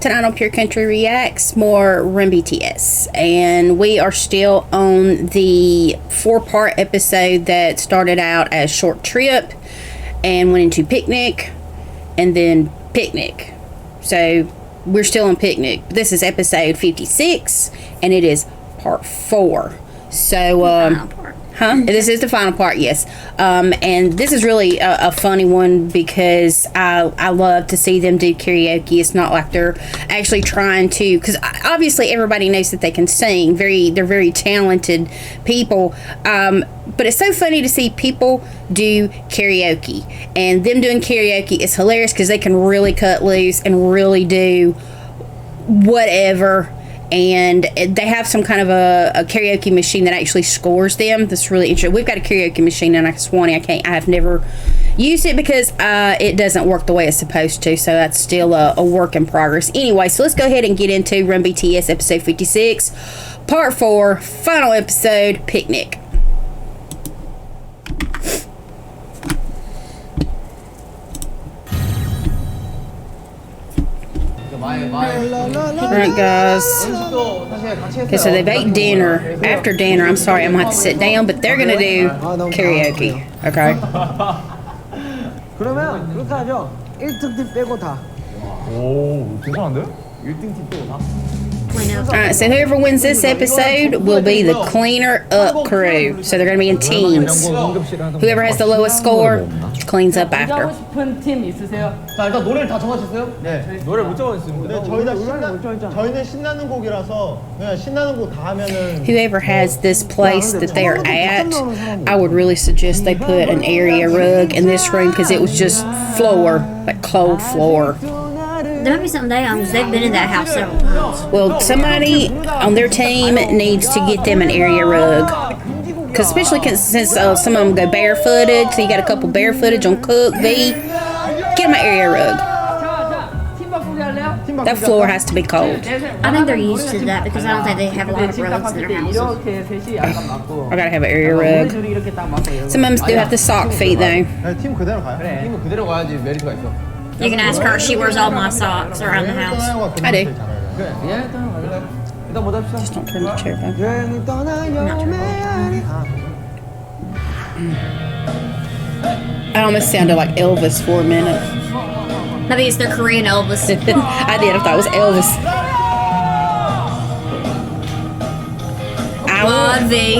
Tonight on Pure Country Reacts, more Run BTS. And we are still on the 4-part episode that started out as Short Trip and went into Picnic and then Picnic. So we're still on Picnic. This is episode 56 and it is part 4. So, this is the final part, yes. And this is really a funny one because I love to see them do karaoke. It's not like they're actually trying to, because obviously everybody knows that they can sing. They're very talented people. But it's so funny to see people do karaoke. And them doing karaoke is hilarious because they can really cut loose and really do whatever. And they have some kind of a karaoke machine that actually scores them. That's really interesting. We've got a karaoke machine in Swanee. I have never used it because it doesn't work the way it's supposed to. So that's still a work in progress. Anyway, so let's go ahead and get into Run BTS episode 56, part 4, final episode, Picnic. Alright guys, okay, so they've ate dinner. After dinner, I'm sorry, I'm gonna have to sit down, but they're gonna do karaoke, okay? 그러면 그렇게 하죠. 1등 팀 빼고 다. 오, 괜찮은데? 1등 팀 빼고 다? Alright, so whoever wins this episode will be the cleaner up crew. So they're going to be in teams. Whoever has the lowest score cleans up after. 자, 일단 노래를 다 정하셨어요? 네. 노래 못 정했습니다. 저희는 신나는 곡이라서 그냥 신나는 곡 다 하면은 Whoever has this place that they are at, I would really suggest they put an area rug in this room because it was just floor, like cold floor. There might be something they own because they've been in that house several times. Well, somebody on their team needs to get them an area rug. Because especially since some of them go barefooted, so you got a couple barefooted on Cook, V, get them an area rug. That floor has to be cold. I think they're used to that because I don't think they have a lot of rugs in their houses. I gotta have an area rug. Some of them do have the sock feet though. 팀 그대로 가요? 팀은 그대로 가야지 메리트가 있어. You can ask her. She wears all my socks around the house. I do. 그래, 예, 일단 갈래. 일단 뭐 합시다. Just don't turn the chair back. I almost sounded like Elvis for a minute. Maybe it's their Korean Elvis. I did. I thought it was Elvis.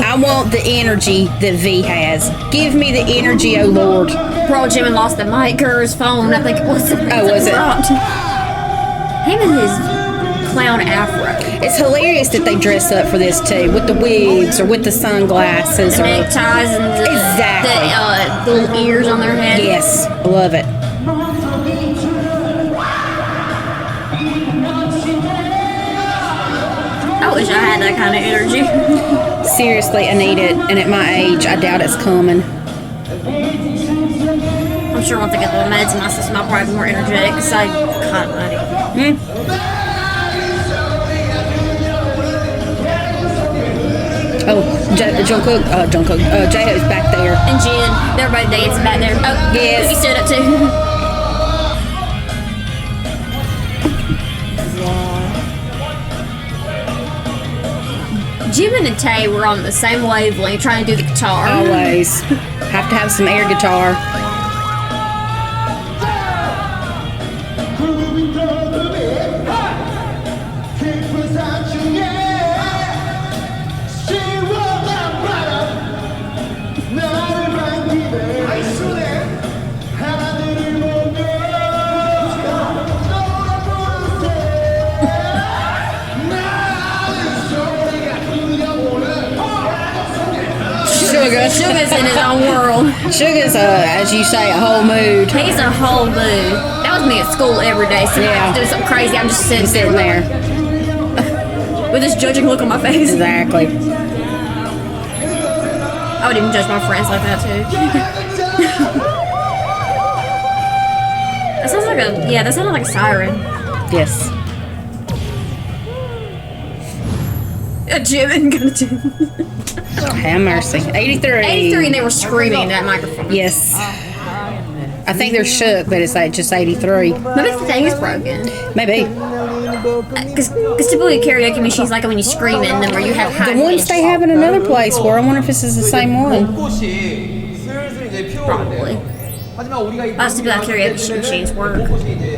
I want the energy that V has. Give me the energy, oh Lord. Poor old Jimmy lost the mic or his phone. I think it was. Oh, was it? Him and his clown afro. It's hilarious that they dress up for this too, with the wigs or with the sunglasses The or neckties and the little ears on their head. Yes, I love it. I wish I had that kind of energy. Seriously, I need it, and at my age, I doubt it's coming. I'm sure once I get the meds in my system, I'll probably be more energetic because I cut money. Oh, Jungkook, J-Ho's back there. And Jin, everybody dancing back there. Oh, yes. He stood up too. Jimin and Tay were on the same wavelength trying to do the guitar. Always. Have to have some air guitar. Sugar's in his own world. Sugar's, as you say, a whole mood. He's a whole mood. That was me at school every day. So I have to do something crazy. I'm just sitting there. With this judging look on my face. Exactly. I would even judge my friends like that too. That sounds like that sounded like a siren. Yes. A Jimin gonna do. Have mercy. 83. 83 and they were screaming in that microphone. Yes. I think they're shook, but it's like just 83. Maybe the thing is broken. Maybe. Because typically karaoke machines like when you scream in them or you have high The ones they have in another place where I wonder if this is the same one. Probably. That's typically how karaoke machines work.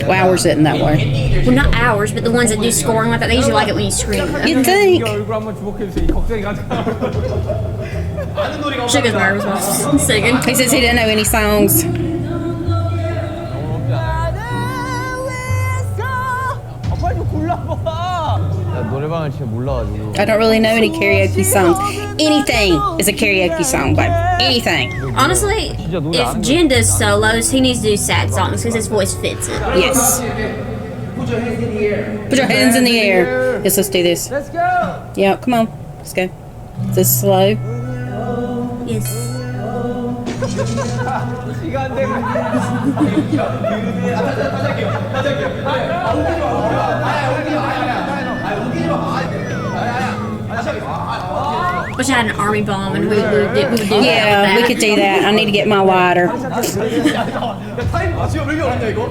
Well, ours isn't that way. Well, not ours, but the ones that do scoring like that, they usually like it when you scream in them. You'd think. 얼굴 한번 주목해주세요. 이 걱정이 가득한. Sugar's nervous while she's singing. He says he didn't know any songs. 빨리 좀 골라봐. 나 노래방을 잘 몰라가지고. I don't really know any karaoke songs. Anything is a karaoke song, babe. Anything. Honestly, if Jin does solos, he needs to do sad songs because his voice fits it. Yes. Put your hands in the air. Yes, let's do this. Let's go. Yeah, come on. Let's go. Is this slow? Yes. 시간 되고. Wish I had an army bomb and we would do Yeah, that. we could do that. I need to get my lighter. 타임 지금 왜 이렇게 어렵냐 이거?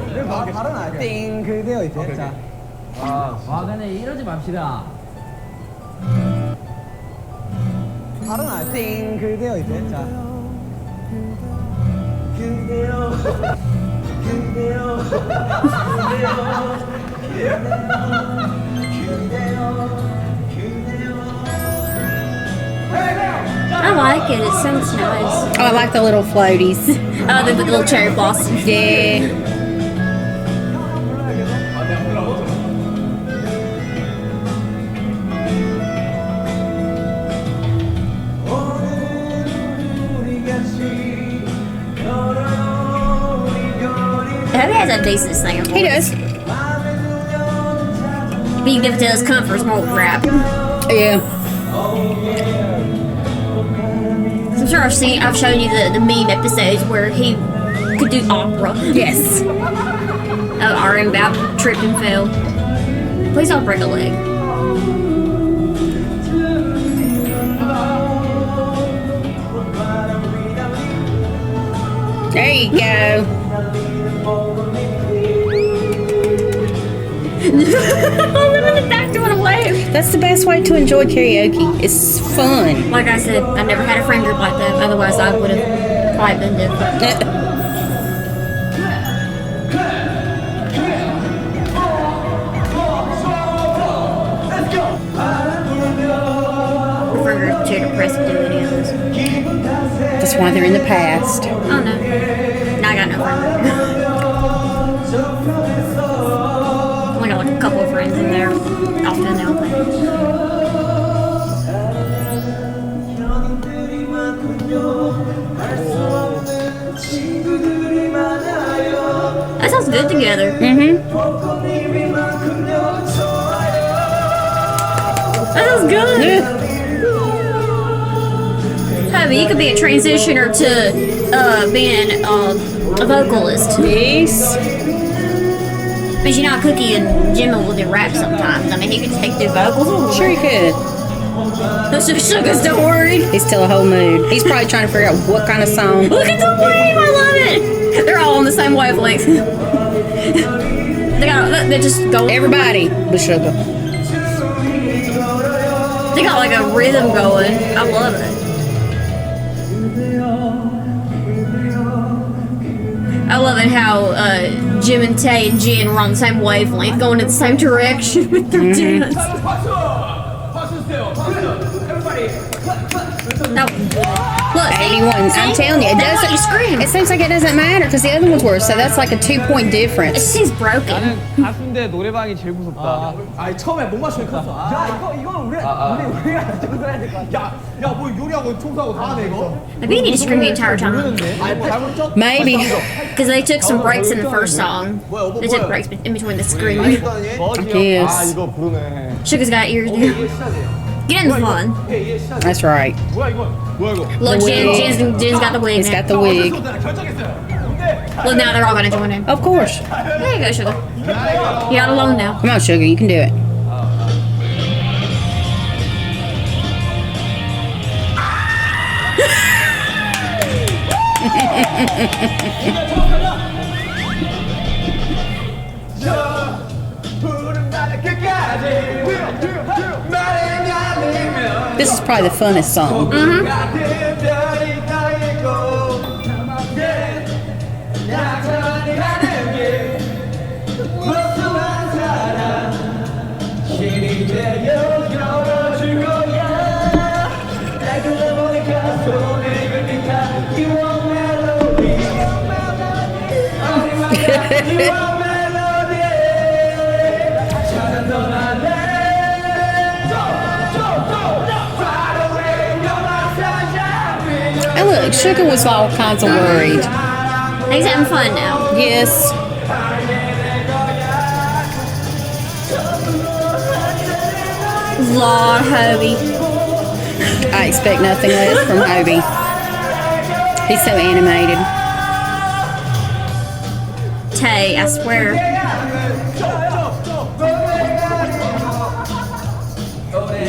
다른 아니야. 띵 그대요 이제. 자. 와 근데 이러지 맙시다. 다른 아니야. 띵 그대요 이제. 자. I like it. It sounds nice. Oh, I like the little floaties. Oh, the little cherry blossoms. Yeah. He has a decent singer voice. He does. But you give it to his comforts more rap. Yeah. I'm sure I've shown you the meme episodes where he could do opera. Yes. Or about trip and fell. Please don't break a leg. There you go. I'm in the back doing a wave. That's the best way to enjoy karaoke. It's fun. Like I said, I never had a friend group like that. Otherwise, I would have probably been different. Friend group too depressed to do any of this. That's why they're in the past. Oh no. Now I got no friend group. Only got like a couple of friends in there. Often they all play. That sounds good together. Mm-hmm. That sounds good. Yeah. I mean, you could be a transitioner to being a vocalist. Yes. But you know, Cookie and Jimmy will do rap sometimes. I mean, he could do vocals. Sure he could. Sugar's still worried. He's still a whole mood. He's probably trying to figure out what kind of song. Look at the wave! I love it. They're all on the same wavelength. They just go. Everybody but Sugar. They got like a rhythm going. I love it. I love it how Jim and Tay and Jen were on the same wavelength, going in the same direction with their dance. No. Look, 81. I'm telling you, it That's doesn't. what you scream. It seems like it doesn't matter because the other ones were, so that's like a 2-point It difference. seems broken. 가수인데 노래방이 제일 무섭다. 아니 처음에 못 맞추면 컸어. 야 이거는 우리가 정도해야 될 것 같아. 야뭐 요리하고 청소하고 다 하네 이거. Maybe you need to scream the entire time. 아니 뭐 잘못했죠? Maybe. Because they took some breaks in the first song. They took breaks in between the screaming. Yes. 아 이거 부르네. Sugar's got ears now. Get in the fun. That's right. 뭐야 이거? 뭐야 이거? Look, The wig. Jen's got the wig He's now. got the wig. 결정했어요. 근데 Look, now they're all gonna join him. Of course. There you go, Sugar. You're not alone now. Come on, Sugar. You can do it. 푸른 바다 끝까지 This is probably the funnest song. And look, Sugar was all kinds of worried. He's having fun now. Yes. Lord, Hobie. I expect nothing less from Hobie. He's so animated. Tay, I swear.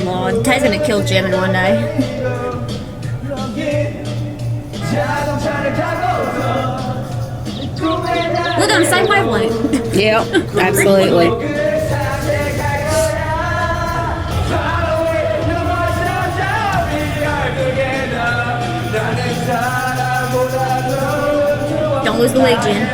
Lord, Tay's gonna kill Jim in one day. Look on the same wavelength. Yep, absolutely. Don't lose the wig, Jen.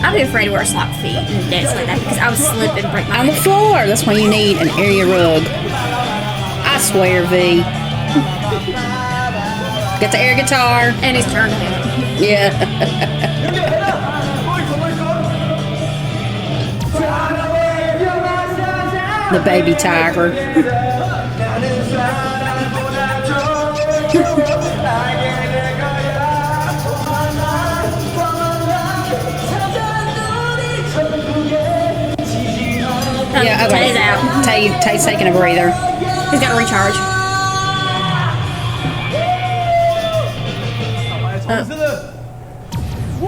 I'd be afraid to wear sock feet and dance like that because I would slip and break my On the leg. floor. That's why you need an area rug. I swear, V. Get the air guitar. And he's turned down. Yeah. The baby tiger. Yeah, okay. Tay's out. Tay's taking a breather. He's got to recharge.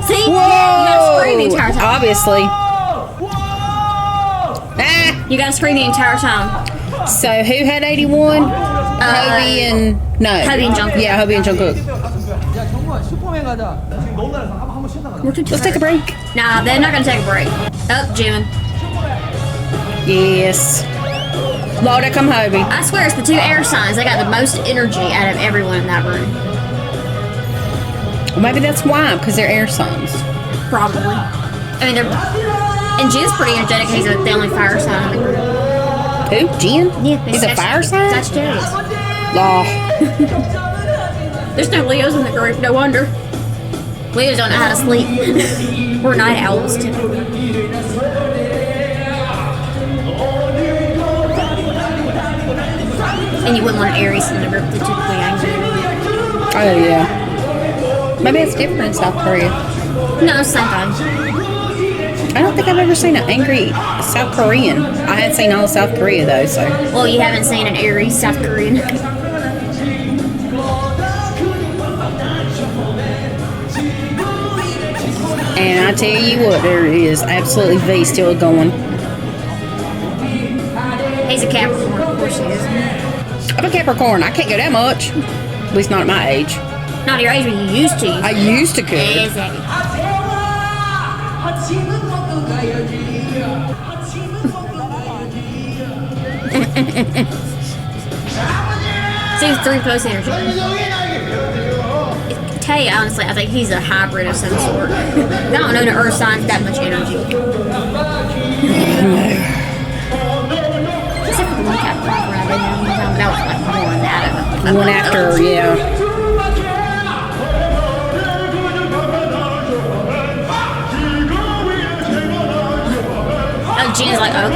See? You gotta scream the entire time. Obviously. Ah! You gotta scream the entire time. So who had 81? Hobie and no. Hobie and Jungkook. Yeah, Hobie and Jungkook. 야 정말 슈퍼맨 가자. 지금 너무 날아서 한번 쉬었다 가자. Let's take a break. Nah, they're not gonna take a break. Up, Jimin. Yes. Lord, come Hobie. I swear it's the two air signs. They got the most energy out of everyone in that room. Well, maybe that's why, because they're air signs. Probably. I mean, they're. And Jin's pretty energetic. He's the only fire sign in the group. Who? Jin? Yeah, He's a fire sign? Sagittarius. Law. There's no Leos in the group. No wonder. Leos don't know how to sleep. We're night owls typically. And you wouldn't want Aries in the group. They're typically angry. Oh, yeah. Maybe it's different in South Korea. No, it's the same thing. I don't think I've ever seen an angry South Korean. I had seen all of South Korea, though, so. Well, you haven't seen an Aries South Korean. And I tell you what, there is absolutely V still going. He's a Capricorn, of course he is. I'm a Capricorn. I can't go that much. At least not at my age. Not your age, but you used to. I used to could. Exactly. Seems 3 post energy. Tay, honestly, I think he's a hybrid of some sort. I don't know the earth signs that much energy. Except for the one Capricorn I did know one time, but that was like more than that. One after, yeah. Oh, Gina's like, oh,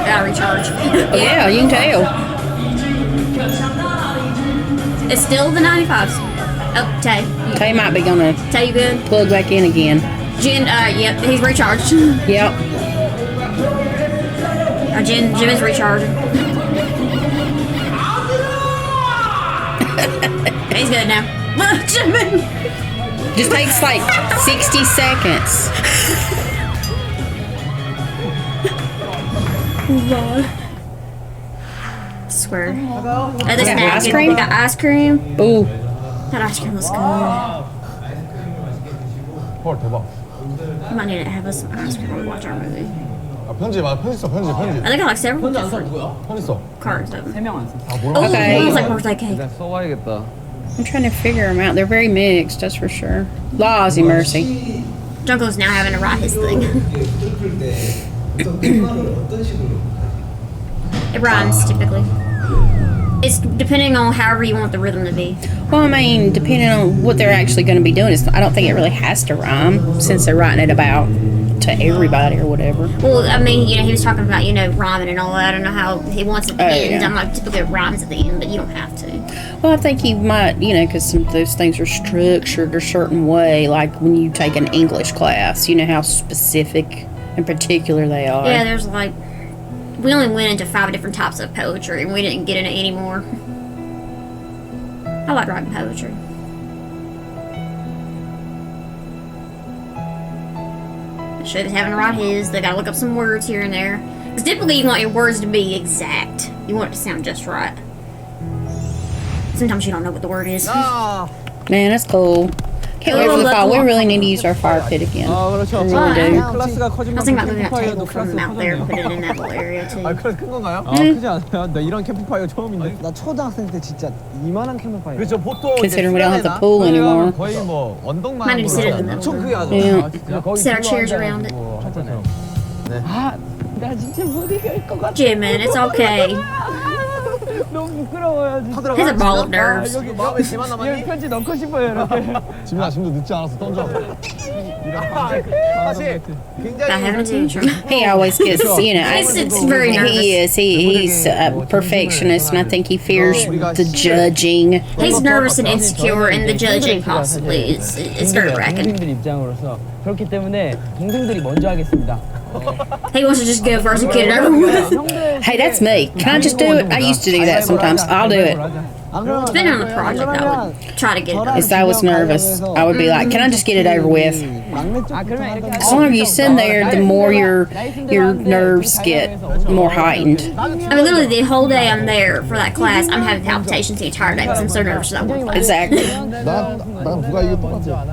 gotta recharge. Yeah, you can tell. It's still the 95s. Oh, Tay. Tay might be gonna Tay, you good? plug back in again. Jin, yep, he's recharged. Yep. Jin is recharging. He's good now. Jimin! Just takes like 60 seconds. Swear. Oh, this Got snack. ice cream? We got ice cream. Ooh. That ice cream looks good. 헐 대박. We might need to have us some ice cream while we watch our movie. 아 편지 맞아 편지 써 편지 I 편지 think I like several different 편지 써. cards of them. 3명 안 썼어. 아 뭐라? Oh, Okay. one was like birthday cake. 일단 써봐야겠다. I'm trying to figure them out. They're very mixed, that's for sure. Lawsy mercy. Jungkook's now having to write his thing. It rhymes typically. It's depending on however you want the rhythm to be. Well, I mean, depending on what they're actually going to be doing, I don't think it really has to rhyme since they're writing it about to everybody or whatever. Well, I mean, you know, he was talking about, you know, rhyming and all that. I don't know how he wants it at the end. Yeah. I'm like, typically it rhymes at the end, but you don't have to. Well, I think he might, you know, because some of those things are structured a certain way, like when you take an English class, you know how specific and particular they are. Yeah, there's like, we only went into 5 different types of poetry, and we didn't get into any more. I like writing poetry. Should having to write his. They gotta look up some words here and there. Because typically you want your words to be exact. You want it to sound just right. Sometimes you don't know what the word is. Man, that's cool. Can't wait for the fall. We really need to use our fire pit again. 아 그렇죠. We really do. 클래스가 I 커지면 was thinking about moving that 캠프파이어도 table from out there and put it in that little area too. 아 클래스 큰 건가요? 아 크지 않아요? 나 이런 캠프파이어 처음인데. 나 초등학생 때 진짜 이만한 캠프파이어. 그렇죠. 보통 Considering we don't have the pool anymore. 거의 뭐 언덕만 Might need to sit in the 엄청 크게 하죠. Yeah. 아 진짜. Set our chairs around it. 하잖아요. 나 진짜 못 이길 것 같아. Jimin, it's okay. 너무 부끄러워요. 진짜. He's a ball of nerves. 여기 마음에 지만 이런 남았니? 편지 넣고 싶어요 이렇게. 지민아 지금도 늦지 않았어 던져. 사실 Not 굉장히 having a tantrum. He always gets, you know, It's very nervous. he is. He's a perfectionist, and I think he fears the judging. He's nervous and insecure, and the judging possibly it's nerve-wracking. 동생들 입장으로서 그렇기 때문에 동생들이 먼저 하겠습니다. He wants to just go first and get it over with. Hey, that's me. Can I just do it? I used to do that sometimes. I'll do it. Depending on the project, I would try to get it done. If I was nervous, I would be like, "Can I just get it over with?" 아 그러면 이렇게 The longer you sit there, the more your nerves get more heightened. I mean, literally the whole day I'm there for that class, I'm having palpitations the entire day because I'm so nervous that one class. Exactly. 난 누가 이거 똑같아.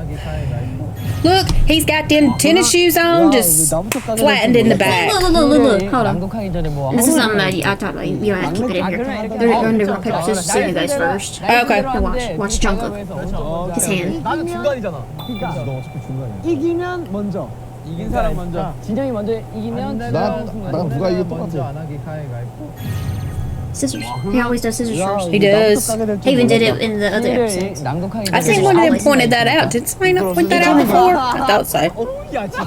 Look, he's got them tennis shoes on, just flattened in the back. Look. Hold on. 낭독하기 전에 뭐 This is something that I talked about. You don't have to keep it in here. They're going to rock, paper, scissors, see who goes first. Okay. Now watch Jungkook. His hand. 나는 중간이잖아. 그러니까 너 어차피 중간이야. 이기면 먼저. 이긴 사람 먼저. 진영이 먼저 이기면 난 누가 이거 똑같아. Scissors. He always does scissors first. He does. He even did it in the other episodes. 낭독하기 I think one of them pointed that out. Did somebody not point that out before? I thought so. 야 지금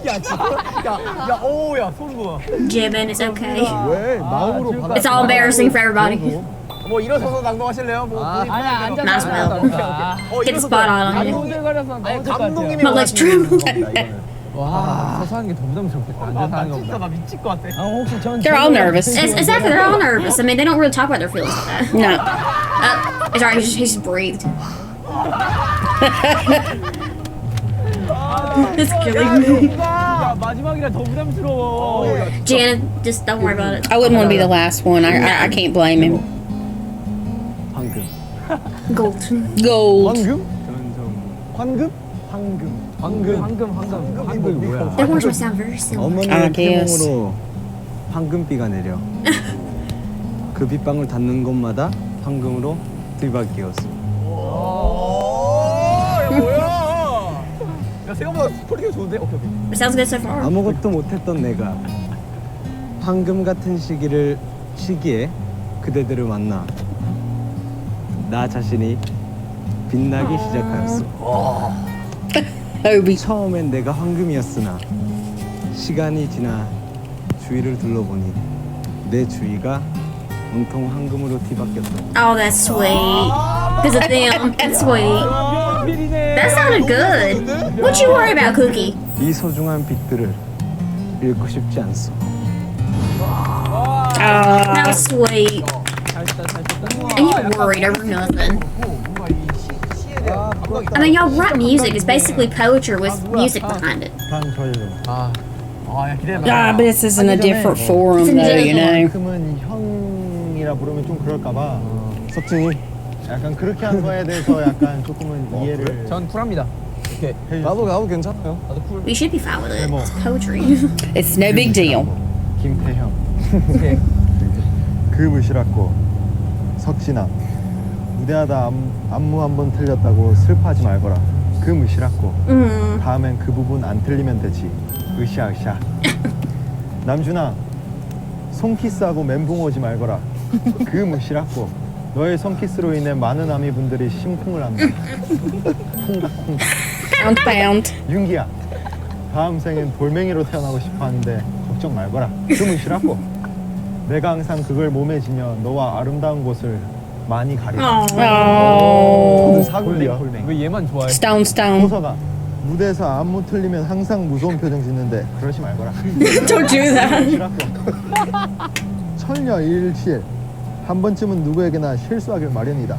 야 지금 야 오야 소름 돋아. Jimin, it's okay. 왜 마음으로 받아? It's all embarrassing for everybody. 뭐 일어서서 낭독하실래요? 뭐 아니야 앉아. Might as well. Get the spot on you. 호들거려서 아니 넣어줄 것 감독님이 같아요. My legs tremble. 와 서서 하는 게 더 부담스럽겠다. 앉아서 하는 거보다. 나 미칠 것 같아. 아 혹시 전 They're all nervous. Exactly, they're all nervous. I mean, they don't really talk about their feelings like that. No. Sorry, he just breathed. It's killing me. 야 마지막이라 더 부담스러워. Janet, just don't worry about it. I wouldn't want to be the last one. I can't blame him. 황금. Gold. Gold. 황금? 황금? 황금이 뭐야? Their words would sound very similar. I 어머니의 guess. 태몽으로 황금비가 내려 그 빗방울 닿는 곳마다 황금으로 뒤바뀌었어. 야 뭐야? 야 생각보다 스토리가 좋은데? 오케이. It sounds good so far. 아무것도 못했던 내가 황금 같은 시기에 그대들을 만나 나 자신이 빛나기 시작하였어. Obi. 처음엔 내가 황금이었으나 시간이 지나 주위를 둘러보니 내 주위가 온통 황금으로 뒤바뀌었다. Oh, that's sweet. Because of them. That's sweet. That sounded good. What you worry about, Cookie? 이 소중한 빛들을 잃고 싶지 않소. That was sweet. And you worried over nothing. 뭔가 이 시에 대한 뭔가 I mean, y'all write music. It's basically poetry with music behind it. 단 저희로. 야, 기대된다. Ah, but this is in a different forum, though, you know. 만큼은 형이라 부르면 좀 그럴까봐. 석진이 약간 그렇게 한 거에 대해서 약간 조금은 이해를. 전 쿨합니다. 오케이. 나도 괜찮아요. 나도 쿨. We should be fine with it. 뭐. It's poetry. It's no big deal. 김태형. 오케이. 그 무시랐고 석진아 무대하다 안무 한 번 틀렸다고 슬퍼하지 말거라. 그 무시랐고 다음엔 그 부분 안 틀리면 되지. 으쌰으쌰. 남준아 손키스하고 멘붕 오지 말거라. 그 무시랐고 너의 손키스로 인해 많은 아미분들이 심쿵을 한다. 쿵닥쿵닥. Pound, pound. 윤기야 다음 생엔 돌멩이로 태어나고 싶어 하는데 걱정 말거라. 그 무시랐고 내가 항상 그걸 몸에 지녀 너와 아름다운 곳을 많이 가리라. Oh. 사골이야. 왜 얘만 좋아해? Stone, stone. 호서가 무대에서 안무 틀리면 항상 무서운 표정 짓는데 그러지 말거라. Don't do that. 무시랐고 천녀일실 한 번쯤은 누구에게나 실수하길 마련이다.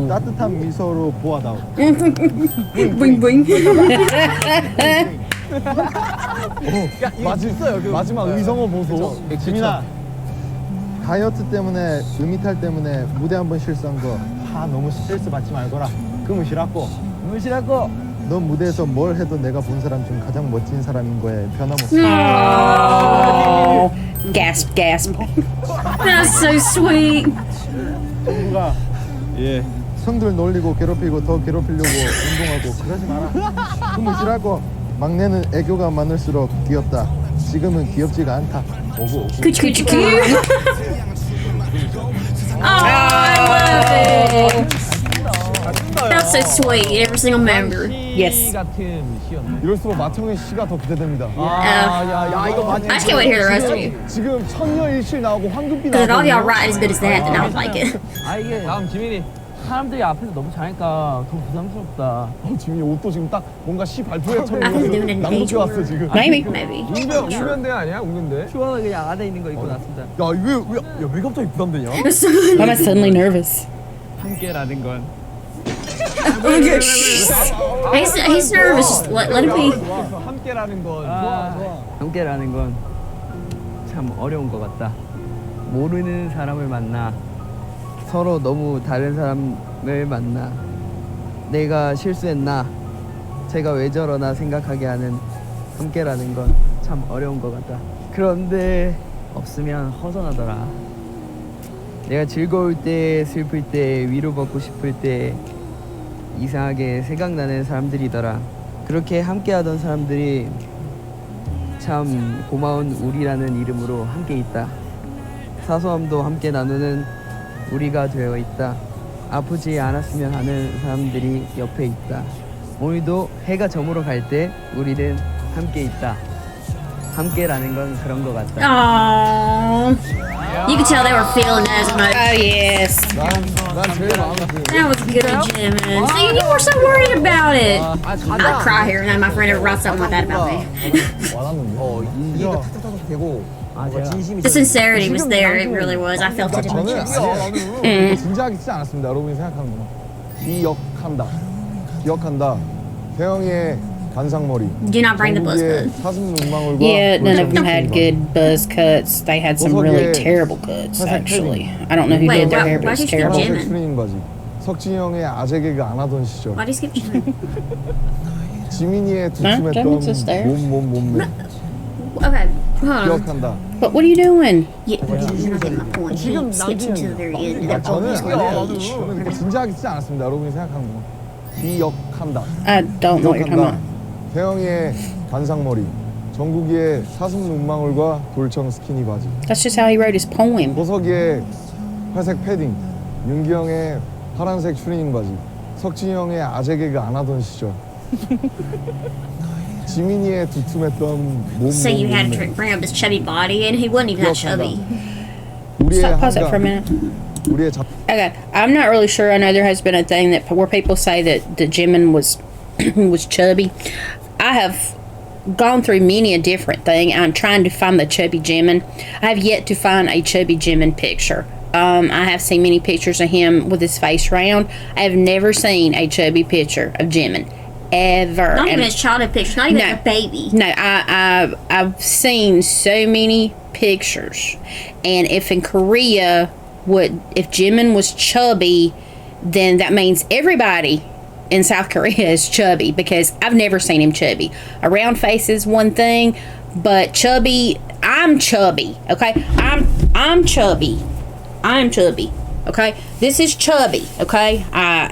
따뜻한 미소로 보아다오. Bling, bling. 마지막 의성어 보소. 지민아 다이어트 때문에 음이탈 때문에 무대 한 번 실수한 거 다 너무 스트레스 받지 말거라. 그 무시랐고 무시라고. 넌 무대에서 뭘 해도 내가 본 사람 중 가장 멋진 사람인 거에 변함없어. Oh. Gasp, gasp. That's so sweet. 정부가 예. 성들 놀리고 괴롭히고 더 괴롭히려고 운동하고 그러지 마라. 그 무시라고 막내는 애교가 많을수록 귀엽다. 지금은 귀엽지가 않다. 오구. Coochie coochie coo. Oh, I love it. That's so sweet. Every single member. Yes. 같은 시였네. 이럴수록 마청의 시가 더 기대됩니다. 야 이거 I just can't wait to hear the rest of you. 지금 천녀일실 나오고 황금비 Because if all y'all 나오고. write as good as that, then I would like it. 아 이게 다음 지민이. 사람들이 앞에서 너무 잘하니까 더 부담스럽다. 지민이 옷도 지금 딱 뭔가 시 발표회 I think doing it in 낭독해 age 왔어 order. 지금. Maybe. Maybe. 웅변대 아니야? 웅변대? 추워서 그냥 안에 있는 거 입고 났습니다. 야왜 갑자기 부담되냐? Why am I suddenly nervous? 함께라는 건 He's nervous. Just let him be. 함께라는 건. 함께라는 건 참 어려운 것 같다. 모르는 사람을 만나 서로 너무 다른 사람을 만나 내가 실수했나 제가 왜 저러나 생각하게 하는 함께라는 건 참 어려운 것 같다. 그런데 없으면 허전하더라. 내가 즐거울 때 슬플 때 위로받고 싶을 때 이상하게 생각나는 사람들이더라. 그렇게 함께하던 사람들이 참 고마운 우리라는 이름으로 함께 있다. 사소함도 함께 나누는 우리가 되어 있다. 아프지 않았으면 하는 사람들이 옆에 있다. 오늘도 해가 저물어 갈 때 우리는 함께 있다. 함께라는 건 그런 것 같다. Aww. You could tell they were feeling those Oh, emotions. yes. 난 제일 마음에 드는. That was good, Jimin. See, you were so worried about it. I'd cry here and then my friend ever wrote something like that about me. 이가 탁탁탁 되고. The sincerity was there. It really was. I felt it in my chest. 진지하게 쓰지 않았습니다. 여러분이 생각하는 거. 기억한다. 기억한다. 태영이의 반상머리. Do not bring the buzz 정국이의 cut. 사슴 눈망울과 Yeah, none of them 돌청 had 스킨과. good buzz cuts. They had some really terrible cuts, actually. I don't know who Wait, did their why- hair, but why'd it's you skip terrible. Jimin? 파란색 트레이닝 바지. 석진이 형의 아재 개그 안 하던 시절. Why do you skip Jimin? 지민이의 두툼했던 Jimin's just there. 몸매. Okay, hold on. 기억한다. But what are you doing? Yeah, but you're not getting my point. He skips him to the very end. They're always on the page. 저는 그렇게 진지하게 쓰지 않았습니다. 여러분이 생각하는 거. 기억한다. I don't know what you're talking 기억한다. about. 태영이의 반상머리. 정국이의 사슴 눈망울과 돌청 스키니 바지. That's just how he wrote his poem. 보석이의 회색 패딩. 윤기 형의 파란색 추리닝 바지. 석진이 형의 아재 개그 안 하던 시절. 지민이의 두툼했던 몸. So you had to bring up his chubby body, and he wasn't even that chubby. 우리의 Stop, pause it for a 한강. minute. 우리의 잡. Okay, I'm not really sure. I know there has been a thing that where people say that Jimin was was chubby. I have gone through many a different thing. I'm trying to find the chubby Jimin. I have yet to find a chubby Jimin picture. I have seen many pictures of him with his face round. I have never seen a chubby picture of Jimin. Ever. Not even his childhood pictures, not even a baby. No, I've seen so many pictures. And if in Korea, if Jimin was chubby, then that means everybody in South Korea is chubby, because I've never seen him chubby. A round face is one thing, but chubby, I'm chubby, okay? I'm chubby. I'm chubby. Okay, this is chubby. Okay,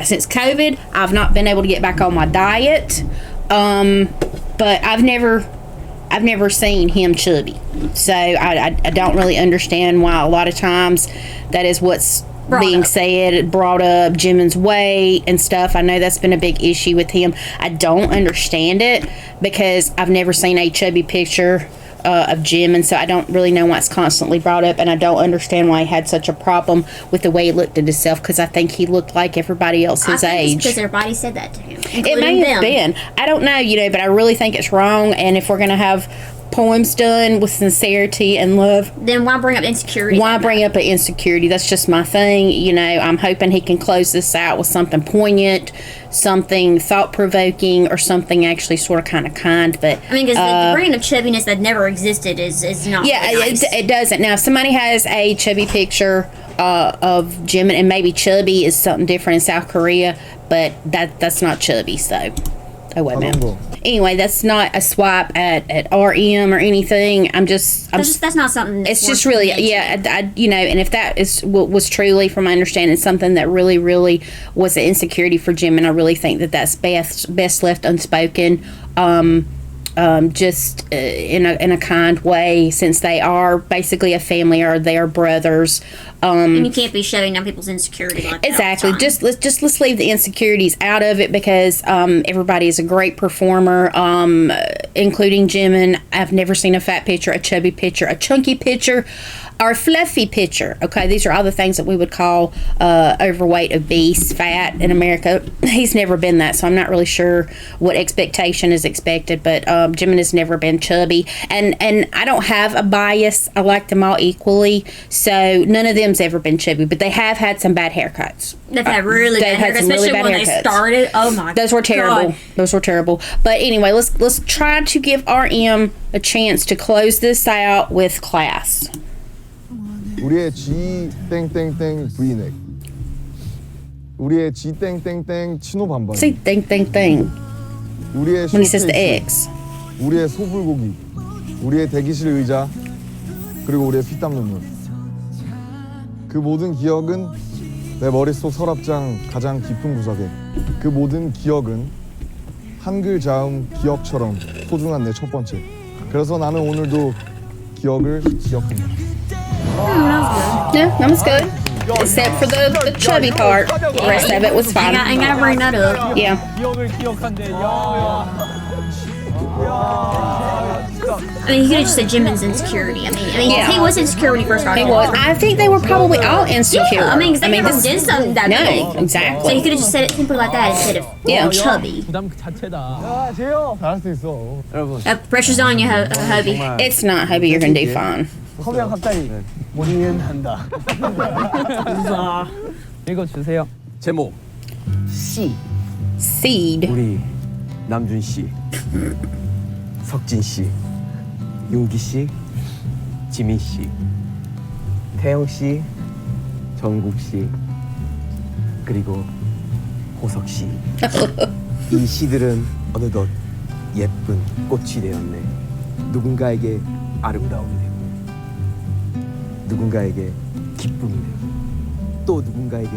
since COVID, I've not been able to get back on my diet. But I've never seen him chubby, so I don't really understand why a lot of times that is what's being said, brought up, Jimin's weight and stuff. I know that's been a big issue with him. I don't understand it because I've never seen a chubby picture of Jimin, so I don't really know why it's constantly brought up, and I don't understand why he had such a problem with the way he looked at himself, because I think he looked like everybody else his age. Because everybody said that to him. It may have been. I don't know, but I really think it's wrong, and if we're going to have poems done with sincerity and love, then why bring up insecurity? Why bring up an insecurity? That's just my thing. I'm hoping he can close this out with something poignant, something thought-provoking, or something actually sort of kind. But I mean, because the brand of chubbiness that never existed is not. Yeah, really nice. It doesn't. Now, if somebody has a chubby picture of Jimin, and maybe chubby is something different in South Korea, but that's not chubby. So, oh wait a minute. Anyway, that's not a swipe at RM or anything. That's not something. It's just really, and if that was truly, from my understanding, something that really, really was an insecurity for Jim, and I really think that's best left unspoken. Just in a kind way, since they are basically a family, or they are brothers. And you can't be shoving down people's insecurity like that. Exactly. Let's leave the insecurities out of it, because everybody is a great performer, including Jimin. I've never seen a fat picture, a chubby picture, a chunky picture, or a fluffy picture. Okay, these are all the things that we would call overweight, obese, fat in America. He's never been that, so I'm not really sure what expectation is expected. But Jimin has never been chubby, and I don't have a bias. I like them all equally, so none of them's ever been chubby, but they have had some bad haircuts. They've had really bad haircuts, especially when they started. Oh my god, those were terrible. Those were terrible. But anyway, let's try to give RM a chance to close this out with class. 우리의 G 땡땡땡 V넥, 우리의 G 땡땡땡 치노 반반, See, thing. 우리의 When he says the 쇼케이스, X. 우리의 소불고기, 우리의 대기실 의자, 그리고 우리의 피땀 눈물. 그 모든 기억은 내 머릿속 서랍장 가장 깊은 구석에, 그 모든 기억은 한글 자음 기억처럼 소중한 내 첫 번째. 그래서 나는 오늘도 기억을 기억한다. Yeah, that was good. Except for the chubby part. The rest of it was fine. I ain't gotta bring that up. Yeah. 기억을 기억한대. I mean, you could have just said Jimin's insecurity. I mean, Yeah. he was insecure when he first started. He was. I think they were probably all insecure. Yeah, I mean, 'cause they never this- did something that No, big. So exactly. you could have just said it simply like that instead of chubby. 부담 자체다. 아, 재요. 잘할 수 있어. 여러분 Pressure's on you, hubby. It's not, hubby. You're gonna do fine. 허비가 갑자기 모닝한다. 읽어주세요. 제목 씨. Seed. 우리 남준 씨, 석진 씨, 윤기 씨, 지민 씨, 태영 씨, 정국 씨, 그리고 호석 씨. 이 씨들은 어느덧 예쁜 꽃이 되었네. 누군가에게 아름다움이 되고, 누군가에게 기쁨이 되고, 또 누군가에게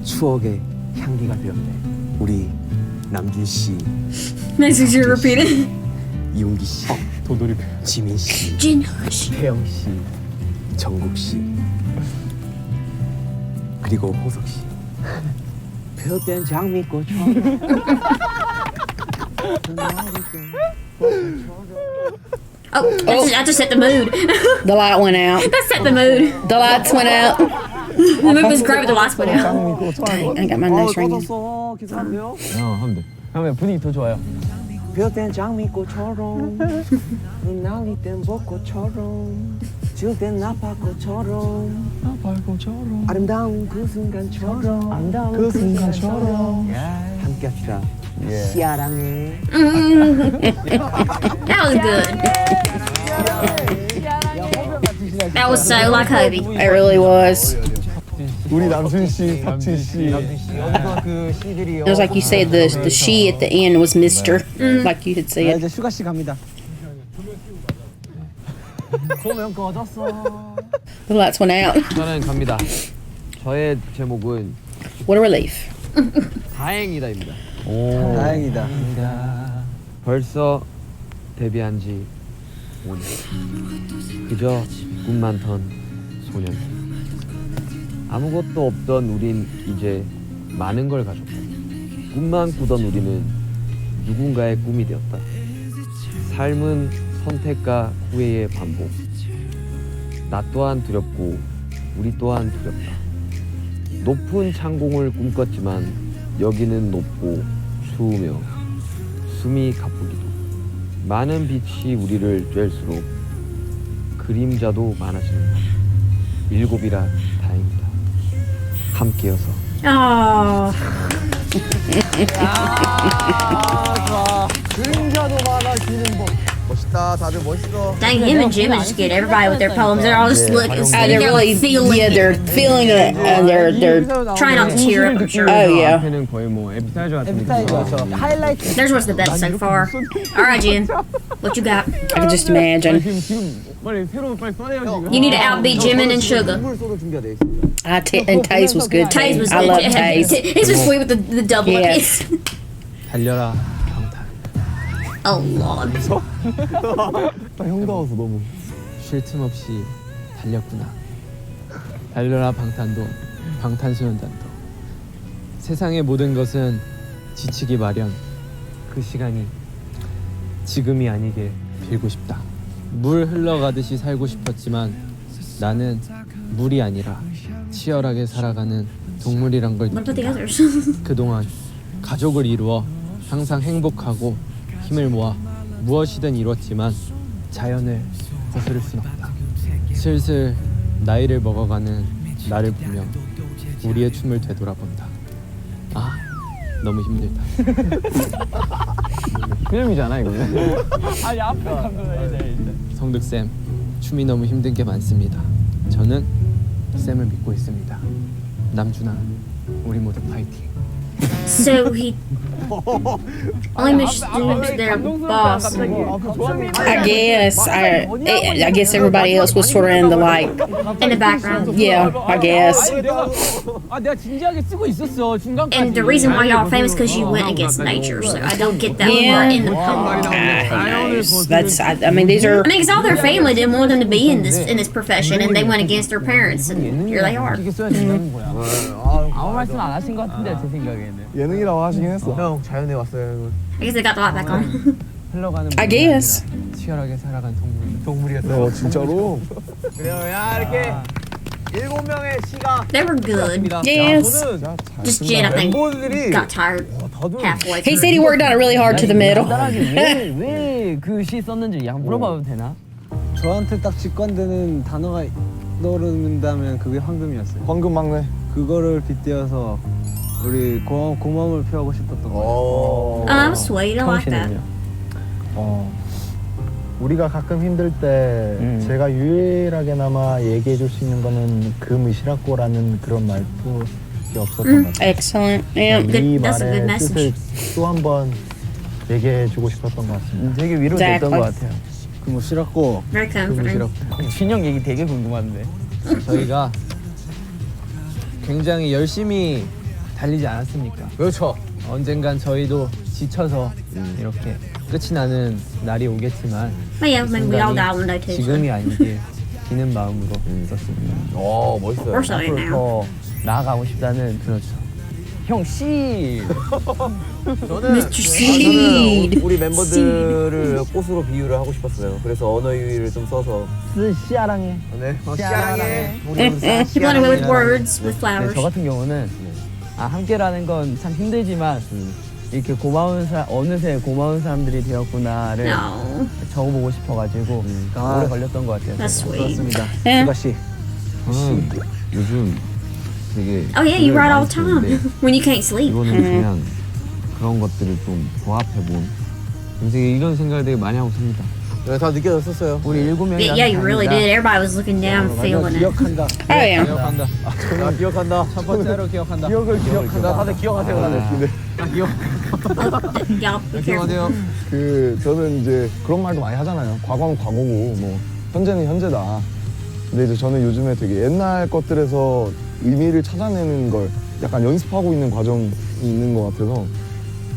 추억의 향기가 되었네. 우리 남준 씨, Next you repeat it. 이용기 씨, 지민 씨, 태영 씨, 정국 씨, 그리고 호석 씨. 폈던 장미꽃처럼. I just set the mood. The light went out. That set the mood. The lights went out. The mood was great, but the lights went out. I got my nose ringing. 괜찮은데요? 한대. 하면 분위기 더 좋아요. 폈던 장미꽃처럼, 날리던 벚꽃처럼, 지울 땐 나팔꽃처럼 아름다운 그 순간처럼 함께 합시다. 시아랑해. That was good. That was so like Hobie. It really was. 우리 남순 씨, 박진 씨. It was like you said, the she at the end was Mister, like you had said. 이제 슈가 씨 갑니다. The lights went out. 저는 갑니다. 저의 제목은 What a relief. 다행이다입니다. 다행이다. 벌써 데뷔한 지 5년. 그저 꿈만 던 소년. 아무것도 없던 우린 이제 많은 걸 가졌고, 꿈만 꾸던 우리는 누군가의 꿈이 되었다. 삶은 선택과 후회의 반복. 나 또한 두렵고 우리 또한 두렵다. 높은 창공을 꿈꿨지만 여기는 높고 추우며 숨이 가쁘기도. 많은 빛이 우리를 쬐일수록 그림자도 많아지는 7이라 다행이다. 함께여서. Oh. 그림자도 많아지는 법. 멋있다. 다들 멋있어. Dang, him and Jim just get everybody with their poems. They're all just looking, They're really, feeling they're feeling it, and they're. trying not to tear up, I'm sure. Oh yeah. 앞에는 거의 뭐 에피타이저 같은 에피타이저 저 하이라이트. Theirs was the best so far. All right, Jim, what you got? I can just imagine. 빨리 새로 빨리 써내요 지금. You need to outbeat Jimin and Sugar. 선물 쏘는 준비가 돼 있습니다. And Taze was good too. Taze was I love good. Taze. His was sweet with the double Yes. kiss. 달려라 방탄. Oh Lord. 형다워서 너무. 쉴 틈 없이 달렸구나. 달려라 방탄도 방탄소년단도. 세상의 모든 것은 지치기 마련. 그 시간이 지금이 아니길 빌고 싶다. 물 흘러가듯이 살고 싶었지만 나는 물이 아니라 치열하게 살아가는 동물이란 걸 What about the 느낀다. others? 그동안 가족을 이루어 항상 행복하고 힘을 모아 무엇이든 이뤘지만 자연을 거스를 순 없다. 슬슬 나이를 먹어가는 나를 보며 우리의 춤을 되돌아본다. 아, 너무 힘들다. 필름이잖아 이거는. 성득쌤, 춤이 너무 힘든 게 많습니다. 저는 쌤을 믿고 있습니다. 남준아, 우리 모두 파이팅. So he only missed their boss. I guess everybody else was sort of in the like. In the background. Yeah, I guess. 아 내가 진지하게 쓰고 있었어 중간까지. And the reason why y'all are famous because you went against nature. So I don't get that Yeah. part in the poem. Who knows? That's. I mean, these are. I mean, 'cause all their family didn't want them to be in this profession, and they went against their parents, and here they are. 이게 써야 된다는 거야. 아무 말씀 안 하신 것 같은데 제 생각에는. 예능이라고 하시긴 했어. 형 자연에 왔어요. I guess they got the light back on. 흘러가는 I guess. 치열하게 살아간 동물이었다. 진짜로. 그래요. 야 이렇게 7명의 시가 They were good. Yes. Just Jen, I think, 멤버들이 got tired halfway He through. said he worked on it really hard to the middle. 왜그 시 썼는지 양 물어봐도 되나? 저한테 딱 직관되는 단어가 떠오른다면 그게 황금이었어요. 황금 막내. 그거를 빗대어서 우리 고마움을 표하고 싶었던 거예요. Oh, that was sweet. I like that. 우리가 가끔 힘들 때 제가 유일하게나마 얘기해 줄 수 있는 거는 금이시라고라는 그런 말뿐이 없었던 것 같아요. Excellent. Yeah. 이 Good- that's a 말의 good message. 뜻을 또 한 번 얘기해 주고 싶었던 것 같습니다. 되게 위로됐던 Exactly. 것 같아요. 그뭐 싫었고 Very comforting. 준영 얘기 되게 궁금한데. 저희가 굉장히 열심히 달리지 않았습니까? 그렇죠. 언젠간 저희도 지쳐서 이렇게 끝이 나는 날이 오겠지만 But yeah, I mean, we all die one day too. So. 지금이 아니길 기는 마음으로 있었습니다. 멋있어요. We're starting 앞으로 now. 더 나아가고 싶다는 그렇죠. 형 씨. Mr. Seed. 우리 멤버들을 꽃으로 비유를 하고 싶었어요. 그래서 언어 유희를 좀 써서 시아랑해. 네, 시아랑해. He went away with words, with 네, flowers. 저 같은 경우는 함께라는 건 참 힘들지만 이렇게 어느새 고마운 사람들이 되었구나를 No. 적어보고 싶어가지고 오래 걸렸던 것 같아요. That's sweet. 그렇습니다. 네. 수가 씨. 저는 요즘 되게 Oh yeah, you 노래를 write all 많이 the time 듣는데 when you can't sleep. 이거는 그냥 그런 것들을 좀 조합해본 인생에 이런 생각을 되게 많이 하고 삽니다. 네, 다 느껴졌었어요. 우리 7명이 Yeah, you really did. Everybody was looking down, feeling it. 기억한다. Oh yeah. 기억한다. 나 기억한다. 첫 번째로 기억한다. 기억을 기억한다. 다들 기억하세요. 다들. 나 기억. Y'all be careful. 저는 이제 그런 말도 많이 하잖아요. 과거는 과거고 뭐 현재는 현재다. 근데 이제 저는 요즘에 되게 옛날 것들에서 의미를 찾아내는 걸 약간 연습하고 있는 과정이 있는 것 같아서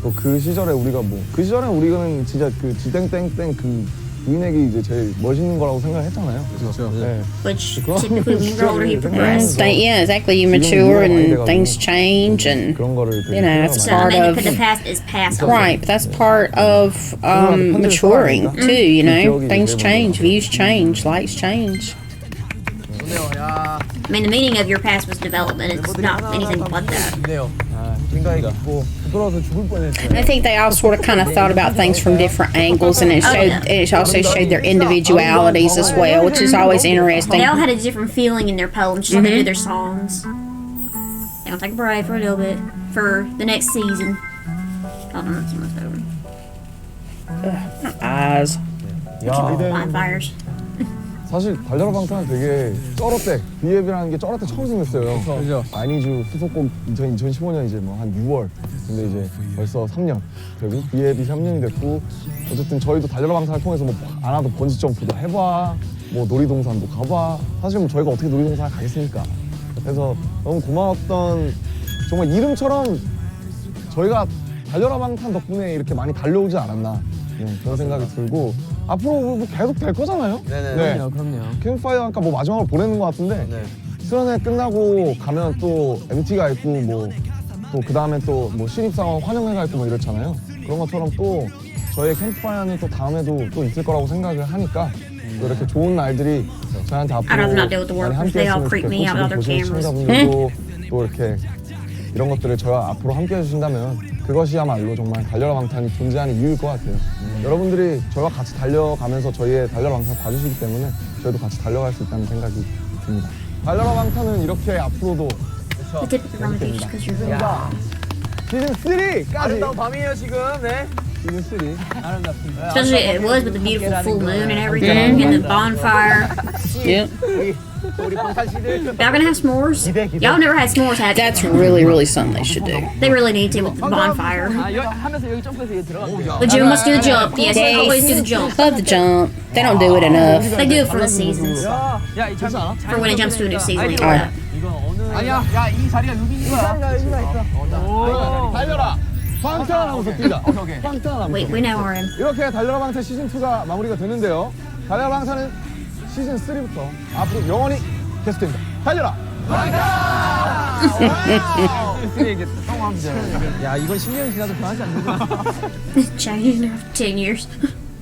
또 그 시절에 우리는 진짜 그 지땡땡땡 그 부인에게 이제 제일 멋있는 거라고 생각했잖아요. 그렇죠. 네. Which typically when you grow older, you progress. Yeah, exactly. You mature and things change, and 그런 거를 you know, it's So part maybe of put the past is past. right. But that's part of maturing too. You know, things change, views change, likes change. I mean, the meaning of your past was development. It's not anything but that. 좋네요. 생각이 깊고 부끄러워서 죽을 뻔했어요. And I think they all sort of kind of thought about things from different angles, and it also showed their individualities as well, which is always interesting. They all had a different feeling in their poems, just like they do their songs. They don't take a break for a little bit for the next season. I don't know, it's almost over. Eyes. Fine fires. 사실 달려라 방탄은 되게 쩔어때 비앱이라는 게 쩔어때 처음 생겼어요. 그죠. 아니주 후속곡 2015년 이제 뭐 한 6월. 근데 이제 벌써 3년 되고 비앱이 3년이 됐고 어쨌든 저희도 달려라 방탄을 통해서 뭐 안 와도 번지 점프도 해봐, 뭐 놀이동산도 가봐. 사실 뭐 저희가 어떻게 놀이동산을 가겠습니까? 그래서 너무 고마웠던 정말 이름처럼 저희가 달려라 방탄 덕분에 이렇게 많이 달려오지 않았나. 네, 그런 생각이 들고 앞으로 뭐 계속 될 거잖아요. 네네. 그럼요. 캠프파이어 아까 뭐 마지막으로 보내는 것 같은데 네. 수련회 끝나고 가면 또 MT가 있고 뭐 또 그 다음에 또 뭐 신입사원 환영회가 있고 뭐 이렇잖아요. 그런 것처럼 또 저희 캠프파이어는 또 다음에도 또 있을 거라고 생각을 하니까 또 이렇게 좋은 날들이 저희한테 앞으로 I'd rather not deal with the 많이 workers. 함께 They all 했으면 creep me out with 좋겠고 other 지금 보시는 cameras. 시청자분들도 또 이렇게 이런 것들을 저와 앞으로 함께 해주신다면 그것이야말로 정말 달려라 방탄이 존재하는 이유일 것 같아요. 여러분들이 저와 같이 달려가면서 저희의 달려라 방탄을 봐주시기 때문에 저희도 같이 달려갈 수 있다는 생각이 듭니다. 달려라 방탄은 이렇게 앞으로도 I typically run with you just because you're real. 시즌 3까지 아름다운 밤이에요 지금. 네. 시즌 3 아름답습니다. Especially it was with the beautiful full moon and everything, and the bonfire. Yep. 우리 방탄시들. Y'all gonna have s'mores? Y'all never had s'mores, had you? That's really, really something they should do. They really need to with the bonfire. 하면서 여기 점프해서 여기 들어가. The June must do the jump. Yes, they always do the jump. Love the jump. They don't do it enough. They do it for the seasons. 야, 이거 않아? For when it jumps to a new season, they do Alright. that. 아니야. 야, 이 자리가 여기 있는 거야. 이 자리가 여기가 있어. 달려라 방탄 하면서 뛰자. 오케이. 방탄 하면서 We know RM. 이렇게 달려라 방탄 시즌 2가 마무리가 되는데요. 달려라 방탄은 시즌 3부터 앞으로 영원히 계속됩니다. 달려라. 야, 이건 10년이 지나도 변하지 않는구나. Changing in 10 years.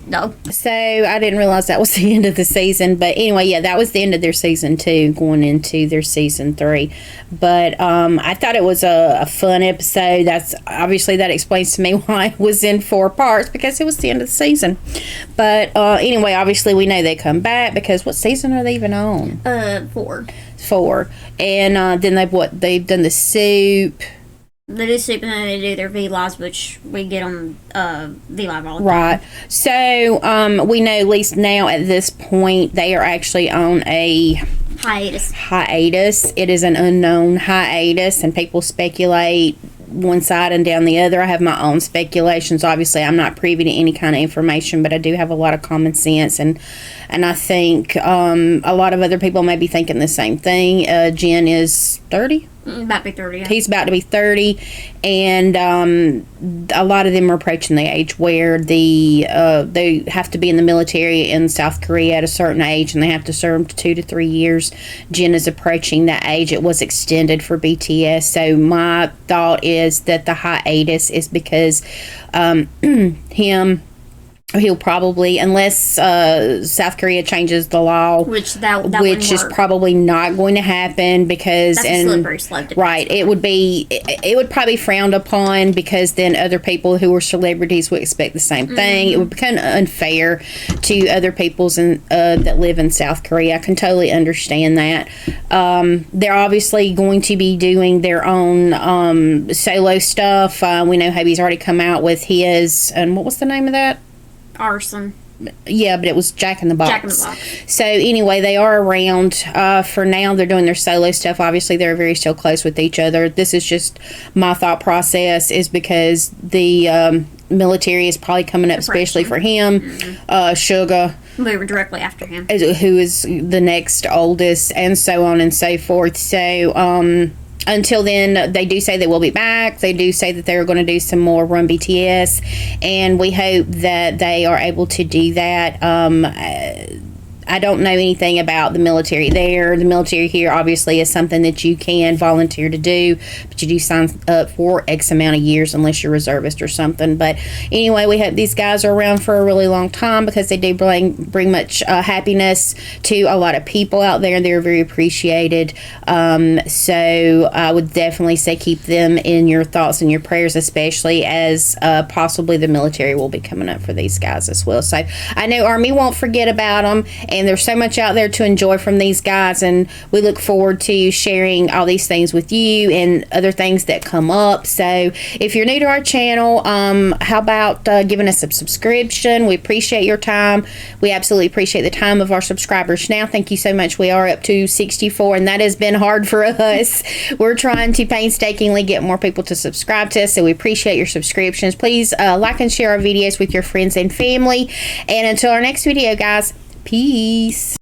No. So I didn't realize that was the end of the season, but anyway, yeah, that was the end of their season 2, going into their season 3. But I thought it was a fun episode. That's obviously that explains to me why it was in 4 parts, because it was the end of the season. But anyway, obviously we know they come back, because what season are they even on? 4. 4. And then they've done the soup. They do soup and then they do their V-Lives, which we get on V-Live all the time. Right. So we know at least now at this point they are actually on a hiatus. It is an unknown hiatus, and people speculate one side and down the other. I have my own speculations. Obviously, I'm not privy to any kind of information, but I do have a lot of common sense, and I think a lot of other people may be thinking the same thing. Jen is 30. About to be 30, yeah. He's about to be 30, and a lot of them are approaching the age where they have to be in the military in South Korea at a certain age, and they have to serve 2 to 3 years. Jen is approaching that age. It was extended for BTS, so my thought is that the hiatus is because him, he'll probably, unless South Korea changes the law, Which that which wouldn't is work. probably not going to happen because That's a slippery slope to right, it would probably be frowned upon because then other people who are celebrities would expect the same thing. It would become unfair to other people's that live in South Korea. I can totally understand that. They're obviously going to be doing their own solo stuff. We know Hobie's already come out with his, and what was the name of that? Arson. Yeah, but it was Jack in the Box. Jack in the Box. So anyway, they are around for now. They're doing their solo stuff. Obviously, they're very still close with each other. This is just my thought process is because the military is probably coming up, especially for him. Sugar, We were directly after him. who is the next oldest, and so on and so forth. So until then, they do say they will be back. They do say that they're going to do some more Run BTS, and we hope that they are able to do that. I don't know anything about the military there. The military here obviously is something that you can volunteer to do, but you do sign up for X amount of years unless you're reservist or something. But anyway, we hope these guys are around for a really long time because they do bring much happiness to a lot of people out there. They're very appreciated. So I would definitely say keep them in your thoughts and your prayers, especially as possibly the military will be coming up for these guys as well. So I know Army won't forget about them. And there's so much out there to enjoy from these guys, and we look forward to sharing all these things with you and other things that come up. So if you're new to our channel, how about giving us a subscription? We appreciate your time. We absolutely appreciate the time of our subscribers now. Thank you so much. We are up to 64, and that has been hard for us. We're trying to painstakingly get more people to subscribe to us, so we appreciate your subscriptions. Please like and share our videos with your friends and family. And until our next video, guys, peace.